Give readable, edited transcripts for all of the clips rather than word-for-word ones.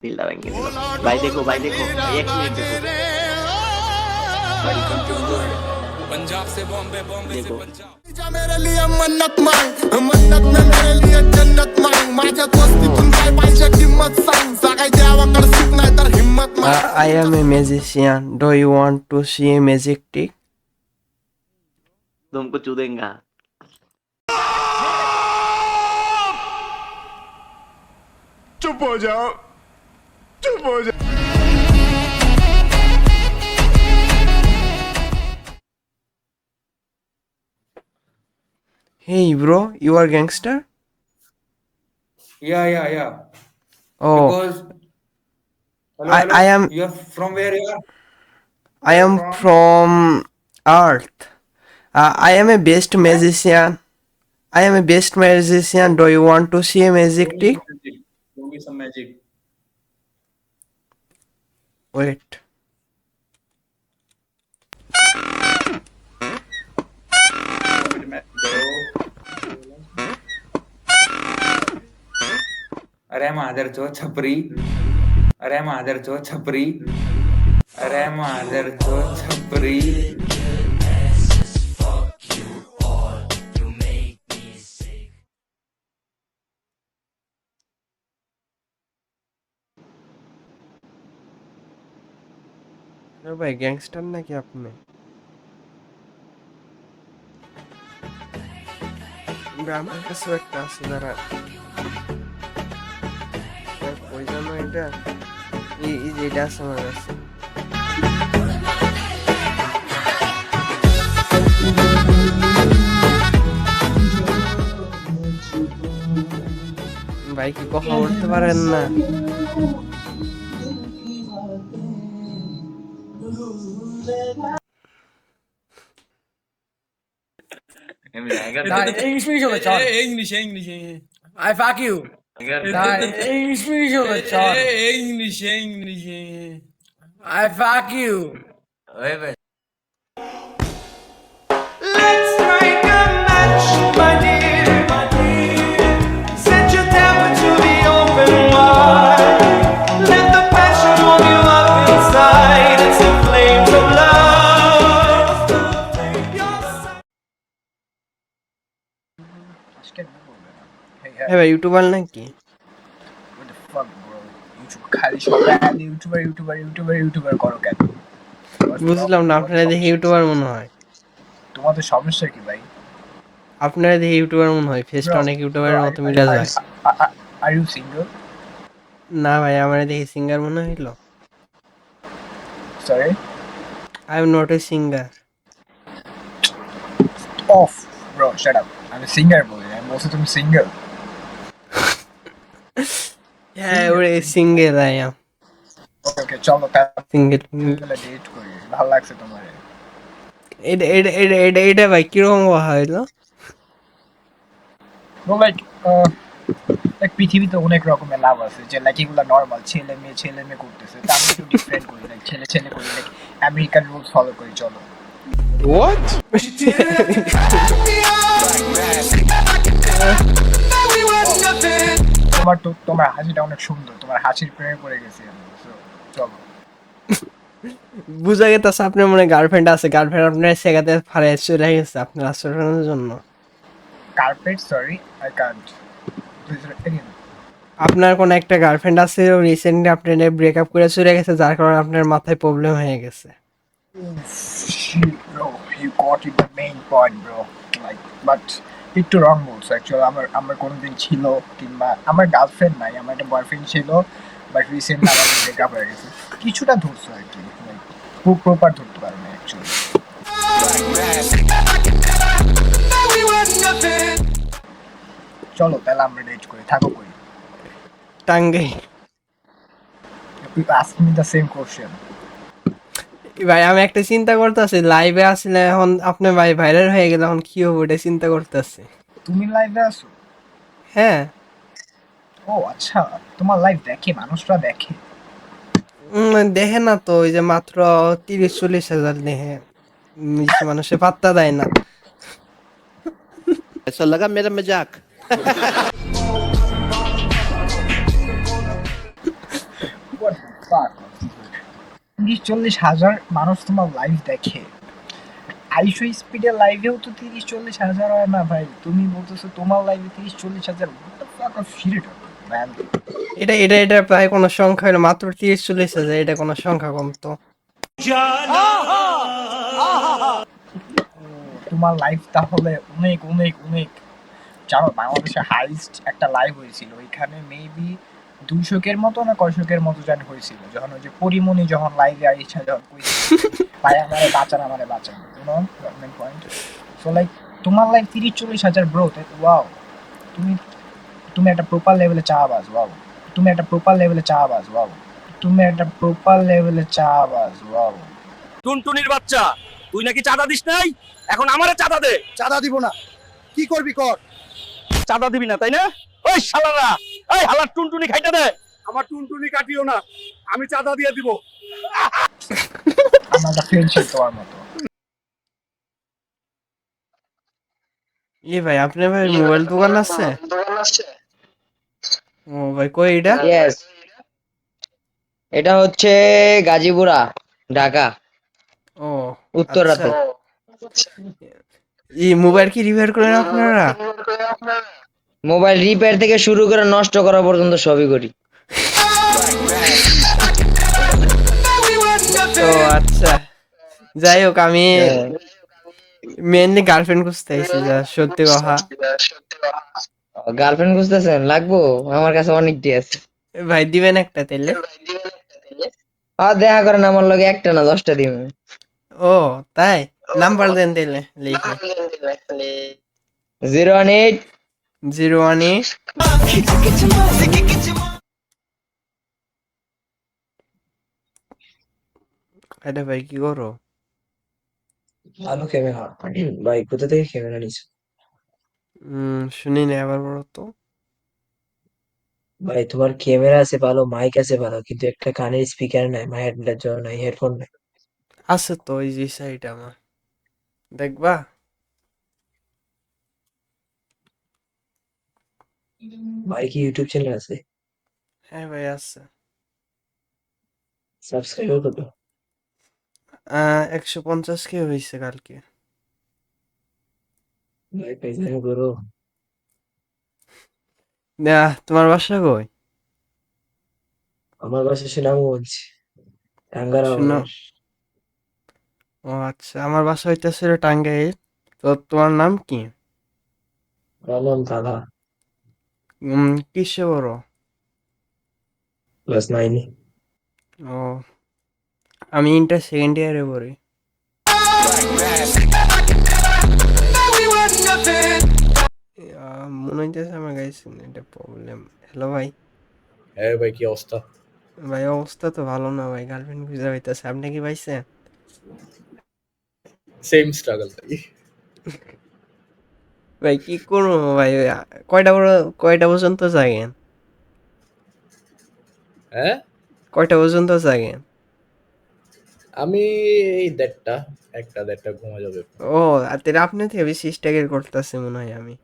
दिल लगाएंगे दिल भाई देखो भाई 1 मिनट देखो भाई पंजाब से बॉम्बे बॉम्बे से देखो पंजाब जा मेरे लिए मन्नत में मेरे लिए जन्नत मांग माझ्या दोस्तीतून काय पाहिजे किंमत सांग सगळ्या देवाकडे सुख नाही तर हिम्मत मांग I am a magician. Do you want to see a magic trick? तुमको चूदेंगा चुप हो जाओ चुप हो जाओ Hey bro, you are gangster? Yeah. Oh, Because hello, I, hello. I am You're from where you are? I Where am from Earth. I am a best magician. I am a best magician. Do you want to see a magic Show me trick? some magic. Show me some magic. Wait. Show me magic, bro. अरे मादर चो छपरी अरे मादर चो छपरी अरे मादर चो छपरी अरे भाई गैंगस्टर नाকি আপনি? আমার কাছে একটা আছে দাঁড়া ওই জন্য এটা এই যে এটা আছে আমার কাছে ভাই কি কথা বলতে পারেন না English me şöyle çağır. English I fuck you. English me şöyle çağır. English I fuck you. Let's strike a match, my dear, my dear. Set your temper to the open wide. Let the passion warm you up inside. It's the flames of love. হ্যাঁ ভাই YouTuber নাকি What the fuck bro? YouTube খালি সবাই YouTuber করো কেন? বুঝলাম না আপনারা দেখে ইউটিউবার মনে হয় তোমাদের সমস্যা কি ভাই? আপনারা দেখে ইউটিউবার মনে হয় ফেসটা অনেক ইউটিউবারের মতো মিলে যায় Are you single? না ভাই আমার দেখে সিঙ্গার মনে হইলো Sorry? I am not a singer Off bro, shut up. I'm a singer boy. I'm also তুমি single. হ্যাঁ ওরে সিঙ্গেল আই এম Okay, চলো সিঙ্গেল তাহলে ডেট করি। ভালো লাগছে তোমার? এটা ভাই কিরকম কথা হইলো No like পৃথিবীতে অনেক রকমের লাভ আছে যে লাইক এগুলা নরমাল ছেলে মেয়ে করতেছে তা আমি একটু ডিফারেন্ট করি লাইক ছেলে করি লাইক আমেরিকান রুলস ফলো করি চলো তোমার হাসিটা অনেক সুন্দর তোমার হাসির প্রেমে পড়ে গেছি আমি So, চলো বুঝা গেছে আপনার মনে গার্লফ্রেন্ড আছে গার্লফ্রেন্ড আপনার সেগাতে ফারে চলে গেছে আপনার আশ্রয়ের জন্য carpet sorry I can't please again আপনার কোন একটা গার্লফ্রেন্ড আছে রিসেন্টলি আপনার ব্রেকআপ করে চলে গেছে যার কারণে আপনার মাথায় প্রবলেম হয়ে গেছে Shit, bro, you got it the main point, bro. Like, but একটু রং বলছো অ্যাকচুয়ালি আমার কোনোদিন ছিল কিংবা আমার গার্লফ্রেন্ড নাই আমার একটা বয়ফ্রেন্ড ছিল বাট রিসেন্ট আমাদের ব্রেকআপ হয়ে গেছে কিছুটা ধরছো আর কি খুব প্রপার ধরতে পারো না অ্যাকচুয়ালি চলো তাহলে আমরা ডেট করি থাকো করি টাঙ্গাই ask me the same question ভাই আমি একটা চিন্তা করতেছি লাইভে আসলে এখন আপনি ভাই ভাইরাল হয়ে গেলে এখন কি হবে এটা চিন্তা করতেছি তুমি লাইভে আছো হ্যাঁ ও আচ্ছা তোমার লাইভ দেখে মানুষরা দেখে দেখে না তো ওই যে মাত্র 30-40 হাজার দেখে মানুষে পাত্তা দেয় না ऐसा लगा मेरा मजाक 30-40 হাজার মানুষ তোমার লাইভ দেখে, 250 স্পিডের লাইভেও তো 30-40 হাজার হয় না ভাই। তুমি বলতেছো তোমার লাইভে 30-40 হাজার, এটা প্রায় কোনো সংখ্যা হলো, মাত্র 30-40 হাজার, এটা কোনো সংখ্যা কম তো। তোমার লাইভ তাহলে অনেক অনেক অনেক। জানো বাংলাদেশে হাইস্ট একটা লাইভ হয়েছিল, ওইখানে মেবি 200-এর মতো না কয়শোকের মতো জানি হয়েছিল, যখন ওই যে পরিমণি যখন লাইভে আইসা যখন কইছে ভাই আমারে বাঁচান ইউনো পয়েন্ট। সো লাইক তোমার লাইভ 30-40 হাজার ব্রো, ওয়াও। তুমি তুমি একটা প্রপার লেভেলে চা বাজ, ওয়াও। তুমি একটা প্রপার লেভেলে চা বাজ, ওয়াও। তুমি একটা প্রপার লেভেলে চা বাজ, ওয়াও। টুনটুনির বাচ্চা, তুই নাকি চাঁদা দিস নাই, এখন আমারে চাঁদা দে। চাঁদা দিব না, কি করবি কর। চাঁদা দিবি না তাই না? ওই শালারা, এই হালার টুনটুনি খাইতে দে। আমার টুনটুনি কাটিও না, আমি চাঁদা দিয়ে দিব। আমার একটা ফ্রেন্ডশিপ তোমার মতো। ভাই আপনার ভাই মোবাইল দোকান আছে? ও ভাই কই এটা? ইয়েস, এটা হচ্ছে গাজীপুরা, ঢাকা, ও উত্তরাতে। এই মোবাইল কি রিপেয়ার করেন আপনারা? মোবাইল রিপেয়ার থেকে শুরু করে নষ্ট করা পর্যন্ত সবই করি। ও আচ্ছা, যাই হোক আমি মেনলি গার্লফ্রেন্ড খুঁজতে আইছি, যা সত্যি কথা। গার্লফ্রেন্ড খুঁজতেছেন? লাগবো, আমার কাছে অনেকটি আছে। ভাই দিবেন একটা তেলে? দেখা করেন আমার লগে, একটা না 10টা দিবেন। ও তাই, নাম্বার দেন তেলে লিখে। 018 018 আরে ভাই কি করো? ভালো ক্যামেরা ভাই, কোথা থেকে ক্যামেরা নিছো? শুনি না, আবার বলো তো। ভাই তোমার ক্যামেরা আছে ভালো, মাইক আছে ভালো, কিন্তু একটা কানের স্পিকার নাই, হেডফোনের জন্য নাই, হেডফোন নাই। আছে তো ওই যে সাইড আমার, দেখবা? ভাই কি ইউটিউব চ্যানেল আছে? হ্যাঁ ভাই আছে। সাবস্ক্রাইবার কত? 150K হয়েছে কালকে। ভাই পেজে করো। না, তোমার বাসা কই? আমার বাসা সুনামগঞ্জ, টাঙ্গারা। শোনো, ও আচ্ছা, আমার বাসা হইতেছিল টাঙ্গাইল। তো তোমার নাম কি? রমন তালা, কিসে বড়? ক্লাস 9। ও, আমি ইন্টার সেকেন্ড ইয়ারে পড়ি। মনে হইতেছে আমার গাইছে এটা প্রবলেম। হ্যালো ভাই। হ্যাঁ ভাই, কি অবস্থা? ভাই অবস্থা তো ভালো না ভাই, গার্লফ্রেন্ড খুঁজে পাইতেছে। আপনি কি পাইছে? সেম স্ট্রাগল ভাই। ভাই কি করবো ভাই, কয়টা পর্যন্ত জাগেন? হ্যাঁ, কয়টা পর্যন্ত জাগেন? আমি এই 1:30 ঘুমা যাবে। ও তাহলে আপনি থেকে বেশি স্ট্রাগল করতেছে মনে হয় আমি।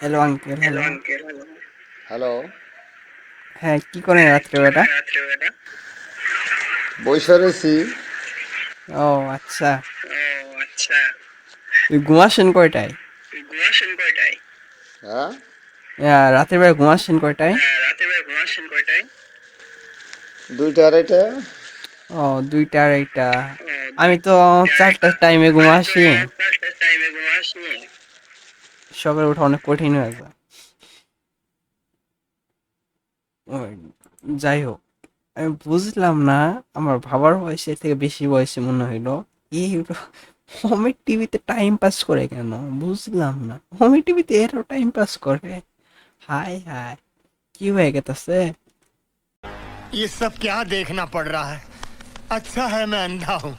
Hello uncle. হ্যালো হ্যালো, হ্যাঁ, কি করেন রাত্রেবেলা? বৈশা রয়েছি। ও আচ্ছা, তুই ঘুমাসেন কয়টায়? হ্যাঁ, রাতের বেলা ঘুমাসেন কয়টায়? 2টা 2:30। ও 2টা 2:30। আমি তো 4টার টাইমে ঘুমাসি। সকালে ওঠা অনেক কঠিন হয়ে যায়। যাই হোক, আমি বুঝলাম না, আমার ভাবার বয়সের থেকে বেশি বয়সে মনে হইলো এই হোমের টিভিতে টাইম পাস করে কেন বুঝলাম না। হোমের টিভিতে এরও টাইম পাস করে? হাই হাই, কি হয়ে গেছে? ये सब क्या देखना पड़ रहा है। अच्छा है मैं अंधा हूँ।